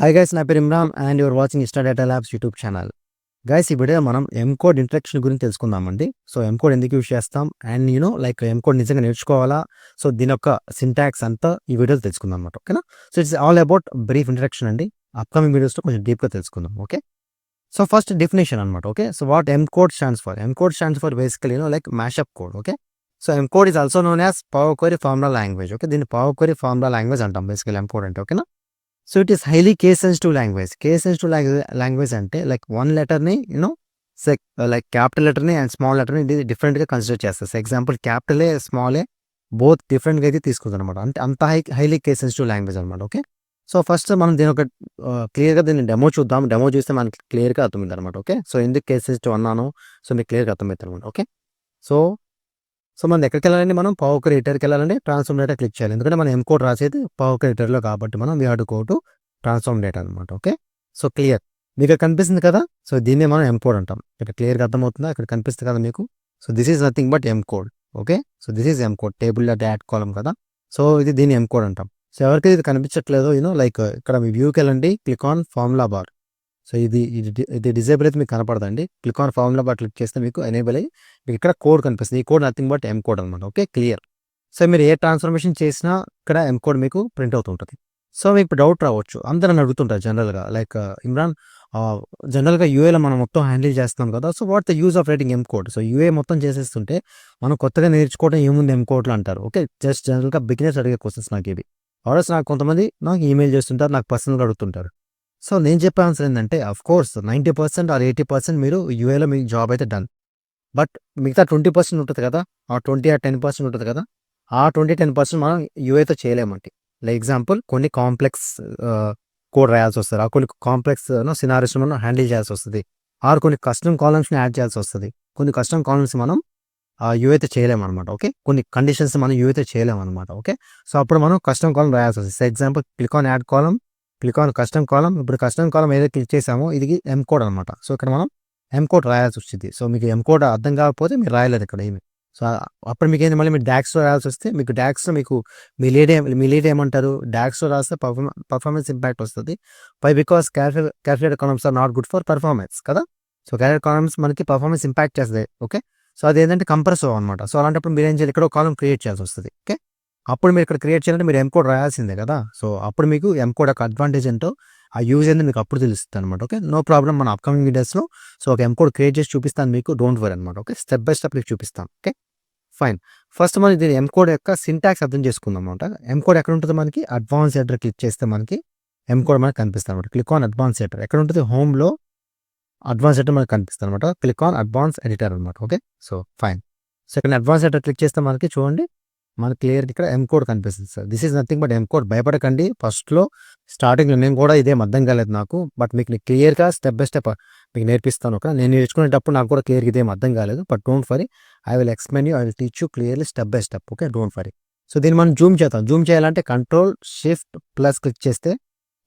Hi guys, నా పేరు Imran and your watching study data labs YouTube channel. Guys, ఈ video మనం ఎంకోడ్ ఇంట్రడక్షన్ గురించి తెలుసుకుందామండి. సో ఎంకోడ్ ఎందుకు యూజ్ చేస్తాం అండ్ లైక్ ఎంకోడ్ నిజంగా నేర్చుకోవాలా, సో దీని యొక్క సింటాక్స్ అంతా ఈ వీడియోలో తెలుసుకుందాం అనమాట. ఓకేనా? So it's all about brief introduction అండి. అప్కమింగ్ వీడియోస్లో కొంచెం డీప్గా తెలుసుకుందాం. ఓకే, సో ఫస్ట్ డెఫినేషన్ అనమాట. Okay, so what M code stands for? M code stands for basically like mashup code. Okay, so M code is also known as power query formula language. Okay, దీన్ని power query formula language అంటాం basically M code అంటే. ఓకేనా? So it is highly case sensitive language. Case sensitive language అంటే like one లెటర్ని like capital లెటర్ని and small లెటర్ని డిఫరెంట్గా consider చేస్తారు. ఎగ్జాంపుల్ క్యాపిటలే స్మాలే బోత్ డిఫరెంట్గా అయితే తీసుకుంటారు అనమాట. అంటే అంత హైలీ కేస్ సెన్సిటివ్ లాంగ్వేజ్ అనమాట. ఓకే, సో ఫస్ట్ మనం దీని ఒక క్లియర్గా దీన్ని డెమో చూద్దాం. డెమో చూస్తే మనకి క్లియర్గా అర్థమైంది అనమాట. ఓకే, సో ఎందుకు కేస్ సెన్సిటివ్ అన్నాను, సో మీకు క్లియర్గా అర్థమవుతుంది అనమాట. ఓకే, సో మనం ఎక్కడికి వెళ్ళాలండి? మనం పవర్ క్వెరీ ఎడిటర్కి వెళ్ళాలండి, ట్రాన్స్ఫార్మ్ డేటా క్లిక్ చేయాలి. ఎందుకంటే మనం ఎంకోడ్ రాసేది పవర్ క్వెరీ ఎడిటర్లో కాబట్టి మనం we have to go to transform data అనమాట. ఓకే, సో క్లియర్ మీకు ఇక్కడ కనిపిస్తుంది కదా, సో దీన్నే మనం ఎంకోడ్ అంటాం. ఇక్కడ క్లియర్గా అర్థమవుతుందా? ఇక్కడ కనిపిస్తుంది కదా మీకు. So this is nothing but M code. Okay, so this is M code, table add column కదా. సో ఇది దీన్ని ఎంకోడ్ అంటాం. సో ఎవరికి ఇది కనిపించట్లేదు, లైక్ ఇక్కడ మీ వ్యూకి వెళ్ళండి, click on formula bar. So ఇది డిజేబుల్ అయితే మీకు కనపడదండి. Click on formula bar click చేస్తే మీకు ఎనేబుల్ అయ్యి మీకు ఇక్కడ కోడ్ కనిపిస్తుంది. ఈ code nothing but M code అనమాట. Okay, clear. సో మీరు ఏ ట్రాన్స్ఫర్మేషన్ చేసినా ఇక్కడ ఎం కోడ్ మీకు ప్రింట్ అవుతుంటుంది. సో మీకు డౌట్ రావచ్చు, అందరూ నన్ను అడుగుతుంటారు జనరల్గా, లైక్ ఇమ్రాన్ జనరల్గా యూఏలో మనం మొత్తం హ్యాండిల్ చేస్తాం కదా, so what the use of writing M code? So యూఏ మొత్తం చేసేస్తుంటే మనం కొత్తగా నేర్చుకోవడం ఏముంది ఎం కోడ్లు అంటారు. ఓకే, జస్ట్ జనరల్గా బిగినర్స్ అడిగే క్వశ్చన్స్ నాకు ఇవి. ఆర్డర్స్ నాకు కొంతమంది నాకు ఈమెయిల్ చేస్తుంటారు, నాకు పర్సనల్గా అడుగుతుంటారు. సో నేను చెప్పే ఆన్సర్ ఏంటంటే, అఫ్ కోర్స్ 90% ఆర్ 80% మీరు యూఏలో మీకు జాబ్ అయితే డన్. బట్ మిగతా 20% ఉంటుంది కదా, ఆ 20 ఆర్ 10% ఉంటుంది కదా, ఆ 20-10% మనం యూఏతో చేయలేమండి. లైక్ ఎగ్జాంపుల్ కొన్ని కాంప్లెక్స్ కోడ్ రాయాల్సి వస్తుంది, ఆ కొన్ని కాంప్లెక్స్ సినారీస్ మనం హ్యాండిల్ చేయాల్సి వస్తుంది, ఆర్ కొన్ని కస్టమ్ కాలమ్స్ని యాడ్ చేయాల్సి వస్తుంది. కొన్ని కస్టమ్ కాలమ్స్ మనం యూఏతో చేయలేమన్నమాట. ఓకే, కొన్ని కండిషన్స్ మనం యూఏతో చేయలేమన్నమాట. ఓకే, సో అప్పుడు మనం కస్టమ్ కాలం రాయాల్సి వస్తుంది. Example click on add column, click on custom column. ఇప్పుడు కస్టమ్ కాలం ఏదైతే క్లిక్ చేసామో ఇది ఎం కోడ్ అనమాట. సో ఇక్కడ మనం ఎం కోడ్ రాయాల్సి వచ్చింది. సో మీకు ఎం కోడ్ అర్థం కాకపోతే మీరు రాయలేదు ఇక్కడ ఏమి. సో అప్పుడు మీకు ఏంటి, మళ్ళీ మీరు డాక్స్లో రాయాల్సి వస్తే మీకు డాక్స్లో మీకు మీ లీడ్ ఏమంటారు, డాక్స్లో రాస్తే పర్ఫార్మెన్స్ ఇంపాక్ట్ వస్తుంది. Because calculator columns are not good for performance కదా. సో క్యాల్కులేటర్ కాలమ్స్ మనకి పర్ఫార్మెన్స్ ఇంపాక్ట్ చేస్తుంది. ఓకే, సో అదేంటంటే కంప్రెసో అనమాట. సో అలాంటప్పుడు మీరు ఏం చేయాలి, ఇక్కడ ఒక కాలం క్రియేట్ చేయాల్సి వస్తుంది. ఓకే, అప్పుడు మీరు ఇక్కడ క్రియేట్ చేయాలంటే మీరు ఎం కోడ్ రాయాల్సిందే కదా. సో అప్పుడు మీకు ఎం కోడ్ యొక్క అడ్వాంటేజ్ ఏంటో, ఆ యూజ్ ఏందో మీకు అప్పుడు తెలుస్తుంది అనమాట. ఓకే, నో ప్రాబ్లం, మన అప్కమింగ్ వీడియోస్లో సో ఒక ఎం కోడ్ క్రియేట్ చేసి చూపిస్తాను మీకు, డోంట్ వరీ అనమాట. ఓకే, స్టెప్ బై స్టెప్ మీకు చూపిస్తాను. Okay, fine. ఫస్ట్ మనం దీని ఎం కోడ్ యొక్క సింటాక్స్ అర్థం చేసుకుందాం అనమాట. ఎం కోడ్ ఎక్కడ ఉంటుంది మనకి, అడ్వాన్స్ ఎడిటర్ క్లిక్ చేస్తే మనకి ఎం కోడ్ మనకి కనిపిస్తుంది అనమాట. క్లిక్ ఆన్ అడ్వాన్స్ ఎడిటర్, ఎక్కడ ఉంటుంది, హోమ్లో అడ్వాన్స్ ఎడిటర్ మనకి కనిపిస్తుంది అనమాట. క్లిక్ ఆన్ అడ్వాన్స్ ఎడిటర్ అనమాట. Okay, so fine. సో ఇక్కడ అడ్వాన్స్ ఎడిటర్ క్లిక్ చేస్తే మనకి చూడండి, మనకి క్లియర్గా ఇక్కడ ఎం కోడ్ కనిపిస్తుంది sir. This is nothing but M code. భయపడకండి, ఫస్ట్లో స్టార్టింగ్లో నేను కూడా ఇదేం అర్థం కాలేదు నాకు, బట్ మీకు క్లియర్గా స్టెప్ బై స్టెప్ మీకు నేర్పిస్తాను. ఓకే, నేను నేర్చుకునేటప్పుడు నాకు కూడా క్లియర్గా ఇదేం అర్థం కాలేదు, but don't worry, I will explain you, I will teach you clearly step by step. Okay, don't worry. So దీన్ని మనం జూమ్ చేద్దాం. జూమ్ చేయాలంటే Ctrl++ క్లిక్ చేస్తే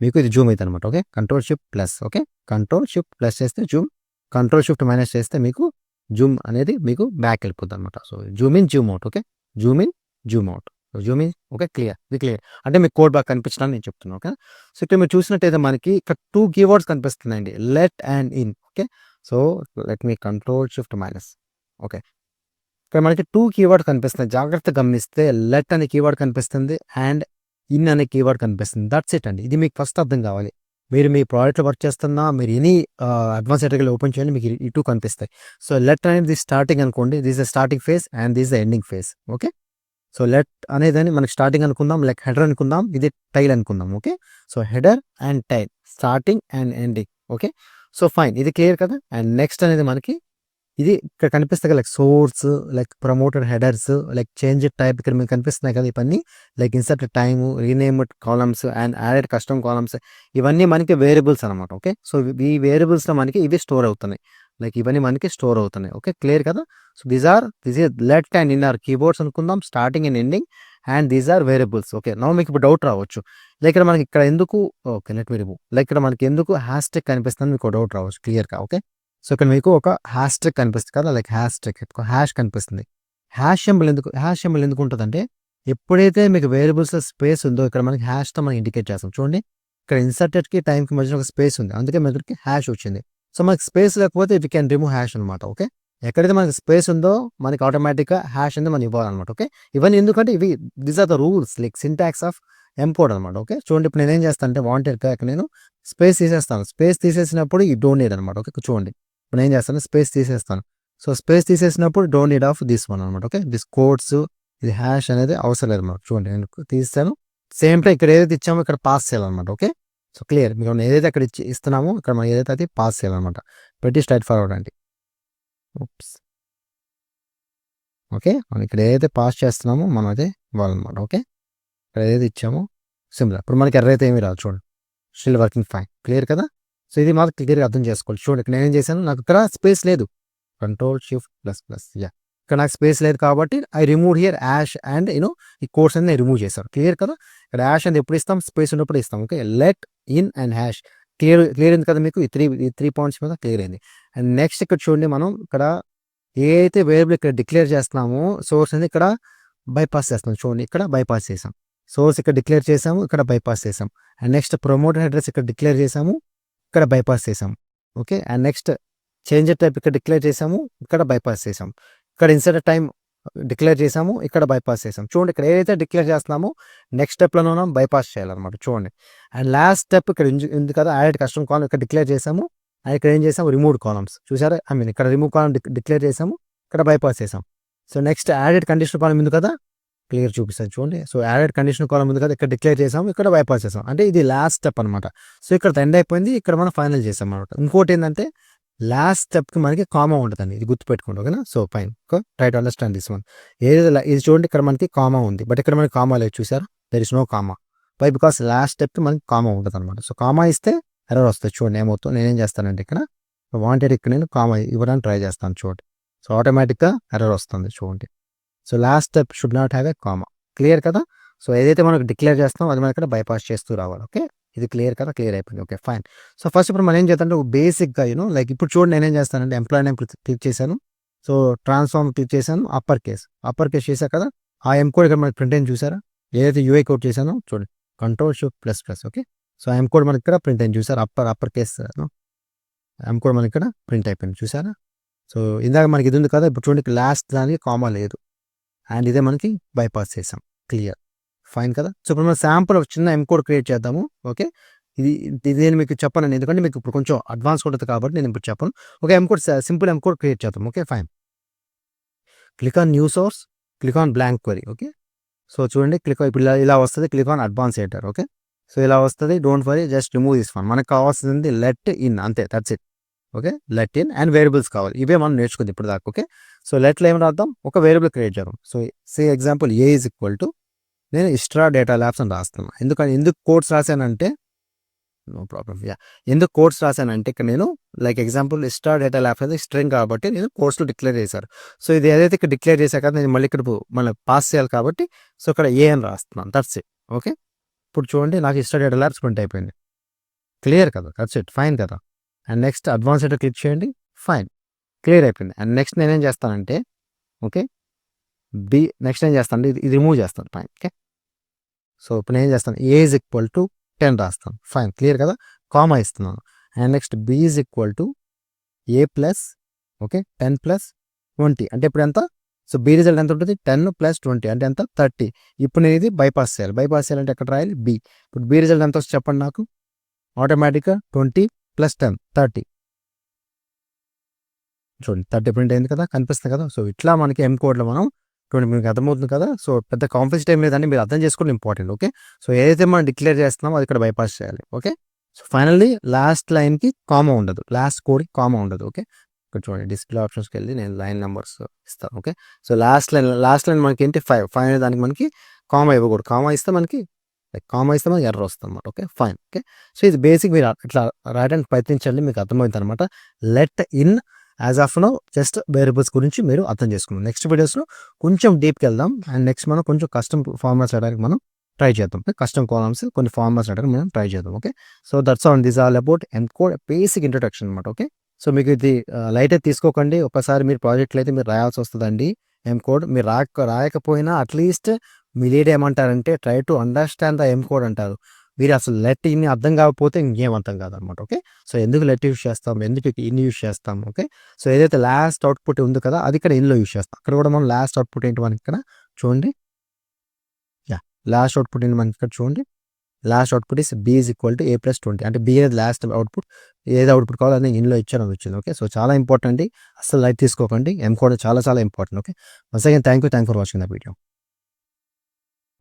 మీకు ఇది జూమ్ అవుతుంది అనమాట. Okay, Ctrl++. ఓకే, Ctrl++ చేస్తే జూమ్, Ctrl+- చేస్తే మీకు జూమ్ అనేది మీకు బ్యాక్ వెళ్ళిపోతుంది అనమాట. So Zoom in, Zoom out. Okay, Zoom in, Zoom out, Zoom in. Okay, clear, ఇది క్లియర్. అంటే మీకు కోడ్ బాగా కనిపించడానికి నేను చెప్తున్నాను. ఓకే, సో ఇక్కడ మీరు చూసినట్టయితే మనకి ఇక్కడ 2 కీవర్డ్స్ కనిపిస్తున్నాయండి, let and in. Okay, so let me Ctrl+-. Okay, ఇక్కడ మనకి 2 కీవర్డ్ కనిపిస్తున్నాయి, జాగ్రత్తగా గమనిస్తే లెట్ అనే కీవర్డ్ కనిపిస్తుంది అండ్ ఇన్ అనే కీవర్డ్ కనిపిస్తుంది. దట్స్ ఇట్ అండి. ఇది మీకు ఫస్ట్ అర్థం కావాలి. మీరు మీ ప్రాజెక్ట్లో వర్క్ చేస్తున్నా, మీరు ఎనీ అడ్వాన్స్ ఎడిటర్ ఓపెన్ చేయండి, మీకు ఈ 2 కనిపిస్తాయి. సో లెట్ అనేది స్టార్టింగ్ అనుకోండి, this the starting phase and this the ending phase. Okay, so let అనేదని మనకి స్టార్టింగ్ అనుకుందాం, లైక్ హెడర్ అనుకుందాం, ఇది టైల్ అనుకుందాం. Okay, so header and tail, starting and ending. Okay, so fine, ఇది క్లియర్ కదా. అండ్ నెక్స్ట్ అనేది మనకి ఇది ఇక్కడ కనిపిస్తాయి కదా, like source, like promoted headers, like change type, ఇక్కడ మీకు కనిపిస్తున్నాయి కదా ఇవన్నీ, like insert time, rename columns and added custom columns, ఇవన్నీ మనకి వేరియబుల్స్ అనమాట. ఓకే, సో ఈ వేరియబుల్స్లో మనకి ఇవి స్టోర్ అవుతున్నాయి, లైక్ ఇవన్నీ మనకి స్టోర్ అవుతున్నాయి. ఓకే, క్లియర్ కదా. So this is let and in are keyboards అనుకుందాం, starting and ending, and these are variables. Okay, now మీకు ఇప్పుడు డౌట్ రావచ్చు, లైక్ ఇక్కడ మనకి ఇక్కడ ఎందుకు, okay let me remove, like ఇక్కడ మనకి ఎందుకు హ్యాష్ట్యాగ్ కనిపిస్తుంది మీకు డౌట్ రావచ్చు క్లియర్గా. ఓకే, సో ఇక్కడ మీకు ఒక హ్యాష్ట్యాగ్ కనిపిస్తుంది కదా, లైక్ హ్యాష్ కనిపిస్తుంది. హ్యాష్ సింబల్ ఎందుకు ఉంటుందంటే, ఎప్పుడైతే మీకు వేరియబుల్స్ స్పేస్ ఉందో ఇక్కడ మనకి హ్యాష్తో మనం ఇండికేట్ చేస్తాం. చూడండి, ఇక్కడ ఇన్సర్టెడ్కి టైంకి మధ్యన ఒక స్పేస్ ఉంది, అందుకే మనకి హ్యాష్ వచ్చింది. సో మనకి స్పేస్ లేకపోతే వి కెన్ రిమూవ్ హ్యాష్ అనమాట. ఓకే, ఎక్కడైతే మనకి స్పేస్ ఉందో మనకి ఆటోమేటిక్గా హ్యాష్ అనేది మనం ఇవ్వాలన్నమాట. ఓకే, ఇవన్నీ ఎందుకంటే ఇవి these are the rules like syntax of M code అనమాట. ఓకే, చూడండి ఇప్పుడు నేనేం చేస్తాను అంటే వాంటెడ్గా ఇక్కడ నేను స్పేస్ తీసేస్తాను. స్పేస్ తీసేసినప్పుడు ఈ డోంట్ నీడ్ అనమాట. ఓకే, చూడండి ఇప్పుడు నేను ఏం చేస్తాను, స్పేస్ తీసేస్తాను. సో స్పేస్ తీసేసినప్పుడు don't need of this one అనమాట. ఓకే, దిస్ కోడ్స్ ఇది హ్యాష్ అనేది అవసరం లేదు అనమాట. చూడండి నేను తీస్తాను. సేమ్ టైం ఇక్కడ ఏదైతే ఇచ్చామో ఇక్కడ పాస్ చేయాలన్నమాట. ఓకే, సో క్లియర్, మీకు మనం ఏదైతే అక్కడ ఇస్తున్నామో ఇక్కడ మనం ఏదైతే అది పాస్ చేయాలన్నమాట. pretty స్ట్రైట్ ఫార్వర్డ్ అండి. ఓకే, మనం ఇక్కడ ఏదైతే పాస్ చేస్తున్నామో మనం అదే ఇవ్వాలన్నమాట. ఓకే, ఇక్కడ ఏదైతే ఇచ్చామో సింపుల్. ఇప్పుడు మనకి ఎర్ర అయితే ఏమి రాదు, చూడండి స్టిల్ వర్కింగ్ ఫైన్. క్లియర్ కదా. సో ఇది మాత్రం క్లియర్గా అర్థం చేసుకోవాలి. చూడండి ఇక్కడ నేనేం చేశాను, నాకు ఇక్కడ స్పేస్ లేదు, కంట్రోల్ షిఫ్ట్ ప్లస్ ప్లస్ ఇక్కడ నాకు స్పేస్ లేదు కాబట్టి I remove here hash and ఈ కోడ్స్ అనేది రిమూవ్ చేశాను. క్లియర్ కదా. ఇక్కడ యాష్ అనేది ఎప్పుడు ఇస్తాం, స్పేస్ ఉన్నప్పుడు ఇస్తాం. Okay, let in and hash clear అయింది కదా మీకు, ఈ త్రీ పాయింట్స్ మీద క్లియర్ అయింది. అండ్ నెక్స్ట్ ఇక్కడ చూడండి, మనం ఇక్కడ ఏ అయితే వేరియబుల్ ఇక్కడ డిక్లేర్ చేస్తున్నామో సోర్స్ అనేది ఇక్కడ బైపాస్ చేస్తాం. చూడండి ఇక్కడ బైపాస్ చేసాం, సోర్స్ ఇక్కడ డిక్లేర్ చేసాము, ఇక్కడ బైపాస్ చేసాం. అండ్ నెక్స్ట్ ప్రమోటర్ అడ్రస్ ఇక్కడ డిక్లేర్ చేసాము, ఇక్కడ బైపాస్ చేసాం. Okay, and next changer type ఇక్కడ డిక్లేర్ చేసాము, ఇక్కడ బైపాస్ చేసాం. ఇక్కడ ఇన్సర్ట్ టైం డిక్లేర్ చేసాము, ఇక్కడ బైపాస్ చేసాం. చూడండి ఇక్కడ ఏదైతే డిక్లేర్ చేస్తున్నామో నెక్స్ట్ స్టెప్లో మనం బైపాస్ చేయాలన్నమాట. చూడండి అండ్ లాస్ట్ స్టెప్ ఇక్కడ ఉంది కదా, యాడ్ కస్టమ్ కాలం ఇక్కడ డిక్లేర్ చేసాము, అండ్ ఇక్కడ ఏం చేసాము, రిమూవ్ కాలమ్స్. చూసారా, ఇక్కడ రిమూవ్ కాలం డిక్లేర్ చేసాము, ఇక్కడ బైపాస్ చేసాం. సో నెక్స్ట్ యాడెడ్ కండిషన్ కాలం ఉంది కదా, క్లియర్ చూపిస్తాను చూడండి. సో యాడెడ్ కండిషన్ కాలం ఉంది కదా, ఇక్కడ డిక్లేర్ చేసాము, ఇక్కడ బైపాస్ చేసాం. అంటే ఇది లాస్ట్ స్టెప్ అనమాట. సో ఇక్కడ ఎండ్ అయిపోయింది, ఇక్కడ మనం ఫైనల్ చేసాం అనమాట. ఇంకోటి ఏంటంటే లాస్ట్ స్టెప్కి మనకి కామా ఉంటుందండి, ఇది గుర్తుపెట్టుకోండి. ఓకేనా, so fine, try to understand this one. ఇది చూడండి ఇక్కడ మనకి కామా ఉంది, బట్ ఇక్కడ మనకి కామా లేదు. చూసారా, there is no comma. Why, because last స్టెప్కి మనకి కామా ఉంటుంది అనమాట. సో కామా ఇస్తే ఎర్రర్ వస్తుంది. చూడండి ఏమవుతుందో, నేనేం చేస్తానంటే ఇక్కడ వాంటెడ్ ఇక్కడ నేను కామా ఇవ్వడానికి ట్రై చేస్తాను. చూడండి, సో ఆటోమేటిక్గా ఎర్రర్ వస్తుంది. చూడండి, so last step should not have a comma. Clear కదా. సో ఏదైతే మనకు డిక్లేర్ చేస్తామో అది మనం ఇక్కడ బైపాస్ చేస్తూ రావాలి. ఓకే, ఇది క్లియర్ కదా, క్లియర్ అయిపోయింది. Okay fine. సో ఫస్ట్ ఇప్పుడు మనం ఏం చేద్దాం, బేసిక్గా లైక్ ఇప్పుడు చూడండి నేనేం చేస్తానంటే ఎంప్లాయీ నేమ్ క్లిక్ చేశాను, సో ట్రాన్స్ఫార్మ్ క్లిక్ చేశాను, అప్పర్ కేస్ చేశా కదా, ఆ ఎం కోడ్ ఇక్కడ మనకి ప్రింట్ అయింది. చూసారా, ఏదైతే యూఐ కోడ్ చేశానో చూడండి, control shift plus plus. Okay, so M code మనకి ఇక్కడ ప్రింట్ అయింది. చూసారా, అప్పర్ కేస్ ఎం కోడ్ మనకి ఇక్కడ ప్రింట్ అయిపోయింది. చూసారా, సో ఇందాక మనకి ఇది ఉంది కదా, ఇప్పుడు చూడండి లాస్ట్ దానికి కామా లేదు, అండ్ ఇదే మనకి బైపాస్ చేసాం. క్లియర్, ఫైన్ కదా. సో ఇప్పుడు మనం శాంపుల్ చిన్న ఎం కోడ్ క్రియేట్ చేద్దాము. ఓకే, ఇది నేను మీకు చెప్పాను, ఎందుకంటే మీకు ఇప్పుడు కొంచెం అడ్వాన్స్ ఉంటుంది కాబట్టి నేను ఇప్పుడు చెప్పను. ఓకే, ఎం కోడ్ సింపుల్ ఎం కోడ్ క్రియేట్ చేద్దాం. Okay fine, click on new source, click on blank query. Okay, so చూడండి ఇప్పుడు ఇలా వస్తుంది, click on advance editor. Okay, so ఇలా వస్తుంది, don't worry, just remove this one. మనకు కావాల్సింది లెట్ ఇన్, అంతే, that's it. Okay, let in and variables కావాలి, ఇవే మనం నేర్చుకుంది ఇప్పుడు దాకా. ఓకే, సో లెట్లో ఏం రాద్దాం, ఒక వేరియబుల్ క్రియేట్ చేద్దాం. So say example A is equal to నేను ఇస్ట్రా డేటా ల్యాబ్స్ అని రాస్తున్నాను. ఎందుకు కోడ్స్ రాశానంటే, నో ప్రాబ్లం, ఎందుకు కోడ్స్ రాశానంటే ఇక్కడ నేను లైక్ ఎగ్జాంపుల్ ఇస్ట్రా డేటా ల్యాబ్స్ అయితే స్ట్రింగ్ కాబట్టి నేను కోడ్స్లో డిక్లేర్ చేశారు. సో ఇది ఏదైతే ఇక్కడ డిక్లేర్ చేశాక నేను మళ్ళీ ఇక్కడ మళ్ళీ పాస్ చేయాలి కాబట్టి సో ఇక్కడ ఏ అని రాస్తున్నాను, దట్స్ ఇట్. ఓకే, ఇప్పుడు చూడండి నాకు ఇస్ట్రా డేటా ల్యాబ్స్ ప్రింట్ అయిపోయింది. క్లియర్ కదా, దట్స్ ఇట్, ఫైన్ కదా. And next advance editor click చేయండి, ఫైన్, క్లియర్ అయిపోయింది. అండ్ నెక్స్ట్ నేనేం చేస్తానంటే ఓకే నెక్స్ట్ ఏం చేస్తాను, ఇది రిమూవ్ చేస్తాను, ఫైన్. ఓకే, సో ఇప్పుడు నేను ఏం చేస్తాను, ఏ ఈజ్ ఈక్వల్ టు 10 రాస్తాను, ఫైన్, క్లియర్ కదా, కామా ఇస్తున్నాను. And next B is equal to A plus okay 10 plus 20 అంటే ఇప్పుడు ఎంత, సో బి రిజల్ట్ ఎంత ఉంటుంది, 10 ప్లస్ 20 అంటే ఎంత, 30. ఇప్పుడు నేను ఇది బైపాస్ చేయాలంటే ఎక్కడ రాయాలి, బి. ఇప్పుడు బి రిజల్ట్ ఎంత వస్తుంది చెప్పండి నాకు, ఆటోమేటిక్గా 20 ప్లస్ 10 30. చూడండి 30 ప్రింట్ అయింది కదా, కనిపిస్తుంది కదా. సో ఇట్లా మనకి ఎం కోడ్లో మనం చూడండి, మీకు అర్థమవుతుంది కదా. సో పెద్ద కాంప్లెక్స్ టైం లేదని మీరు అర్థం చేసుకోవడం ఇంపార్టెంట్. ఓకే, సో ఏదైతే మనం డిక్లేర్ చేస్తున్నామో అది ఇక్కడ బైపాస్ చేయాలి. ఓకే, సో ఫైనల్లీ లాస్ట్ లైన్కి కామా ఉండదు, లాస్ట్ కోడ్కి కామా ఉండదు. ఓకే, ఇక్కడ చూడండి డిస్ప్లే ఆప్షన్స్కి వెళ్ళి నేను లైన్ నెంబర్స్ ఇస్తాను. ఓకే, సో లాస్ట్ లైన్ మనకి ఏంటి 5 అనే దానికి మనకి కామా ఇవ్వకూడదు, కామా ఇస్తే మనకి ఎర్రర్ వస్తుంది అనమాట. Okay fine. ఓకే, సో ఇది బేసిక్ మీరు ఇట్లా రాయడానికి ప్రయత్నించండి, మీకు అర్థమవుతుంది అనమాట. Let in as of no just variables గురించి మీరు అర్థం చేసుకున్నాం. నెక్స్ట్ వీడియోస్లో కొంచెం డీప్కి వెళ్దాం, అండ్ నెక్స్ట్ మనం కొంచెం కస్టమ్ ఫార్మాట్స్ రాయడానికి మనం ట్రై చేద్దాం. కస్టమ్ కాలమ్స్ కొన్ని ఫార్మాట్స్ రాయడానికి మనం ట్రై చేద్దాం. Okay, so that's on this all about M code basic introduction అనమాట. ఓకే, సో మీకు ఇది లైట్ అయితే తీసుకోకండి, ఒకసారి మీరు ప్రాజెక్ట్లో అయితే మీరు రాయాల్సి వస్తుందండి ఎం కోడ్. మీరు రాయకపోయినా అట్లీస్ట్ మీ లీడ్ ఏమంటారంటే try to understand the M code అంటారు. మీరు అసలు లెట్ ఇన్ని అర్థం కాకపోతే ఇంకేం అర్థం కాదనమాట. ఓకే. సో ఎందుకు లెట్ యూజ్ చేస్తాం, ఎందుకు ఇన్ యూజ్ చేస్తాం. ఓకే. సో ఏదైతే లాస్ట్ అవుట్పుట్ ఉంది కదా అది ఇక్కడ ఇన్లో యూజ్ చేస్తాం. అక్కడ కూడా మనం లాస్ట్ అవుట్పుట్ ఏంటి మనకి ఇక్కడ చూడండి. లాస్ట్ అవుట్పుట్ ఏంటి మనకి ఇక్కడ చూడండి. Last output is B is equal to A plus 20 అంటే బి అనేది లాస్ట్ అవుట్పుట్, ఏది అవుట్పుట్ కావాలో అది ఇన్లో ఇచ్చాను అని వచ్చింది. ఓకే. సో చాలా ఇంపార్టెంట్, అసలు లైట్ తీసుకోకండి. M కోడ్ చాలా చాలా important. Okay. Once again thank you for watching the video.